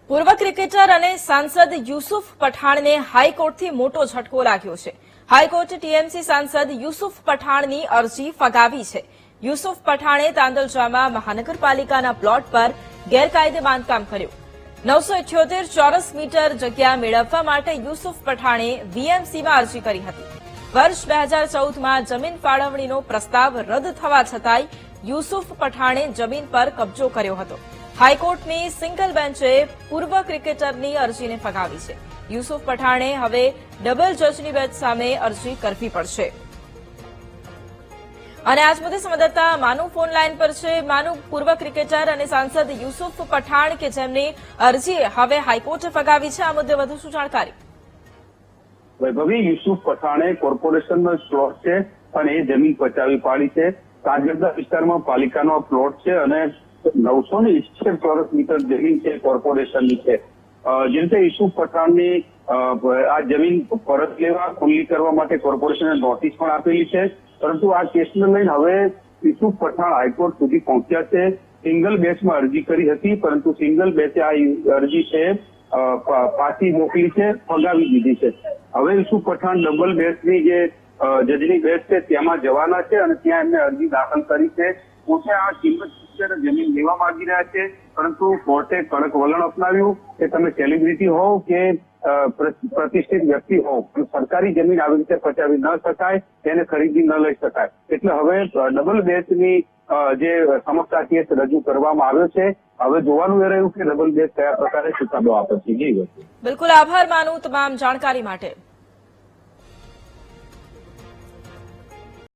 પૂર્વ ક્રિકેટર અને સાંસદ યુસુફ પઠાણને હાઈકોર્ટથી મોટો ઝટકો લાગ્યો છે। હાઈકોર્ટે ટીએમસી સાંસદ યુસુફ પઠાણની અરજી ફગાવી છે। યુસુફ પઠાણે તાંદલજામાં મહાનગરપાલિકાના પ્લોટ પર ગેરકાયદે બાંધકામ કર્યું। 978 ચોરસ મીટર જગ્યા મેળવવા માટે યુસુફ પઠાણે વીએમસીમાં અરજી કરી હતી। વર્ષ 2014માં જમીન ફાળવણીનો પ્રસ્તાવ રદ થવા છતાંય યુસુફ પઠાણે જમીન પર કબજો કર્યો હતો। હાઈકોર્ટની સિંગલ બેન્ચે પૂર્વ ક્રિકેટરની અરજીને ફગાવી છે। યુસુફ પઠાણે હવે ડબલ જજની બેન્ચ સામે અરજી કરવી પડશે। અને આજ મુદ્દે સંવાદદાતા માનુ ફોન લાઈન પર છે। માનુ, પૂર્વ ક્રિકેટર અને સાંસદ યુસુફ પઠાણ કે જેમની અરજી હવે હાઈકોર્ટે ફગાવી છે, આ મુદ્દે વધુ શું જાણકારી? વૈભવી, યુસુફ પઠાણે કોર્પોરેશનનો પ્લોટ છે અને એ જમીન પચાવી પાડી છે। કાજરદા વિસ્તારમાં પાલિકાનો પ્લોટ છે અને 978 ચોરસ મીટર જમીન છે કોર્પોરેશનની છે। જે રીતે યુસુફ પઠાણની આ જમીન પરત લેવા ખુલ્લી કરવા માટે કોર્પોરેશને નોટિસ પણ આપેલી છે, પરંતુ આ કેસને લઈને હવે યુસુફ પઠાણ હાઈકોર્ટ સુધી પહોંચ્યા છે। સિંગલ બેચમાં અરજી કરી હતી, પરંતુ સિંગલ બેચે આ અરજી છે પાછી મોકલી છે, ફગાવી દીધી છે। હવે યુસુફ પઠાણ ડબલ બેચની જે જજની બેચ છે તેમાં જવાના છે અને ત્યાં એમને અરજી દાખલ કરી છે। પોતે આ કિંમત જમીન લેવા માંગી રહ્યા છે, પરંતુ કોર્ટે કડક વલણ અપનાવ્યું કે તમે સેલિબ્રિટી હોવ કે પ્રતિષ્ઠિત વ્યક્તિ હોવ, સરકારી જમીન આવી રીતે પચાવી ન શકાય, તેને ખરીદી ન લઈ શકાય। એટલે હવે ડબલ બેચની જે સમસ્યા કેસ રજૂ કરવામાં આવ્યો છે। હવે જોવાનું એ રહ્યું કે ડબલ બેચ કયા પ્રકારે ચુકાદો આપે છે। જી બિલકુલ, આભાર માનું તમામ જાણકારી માટે।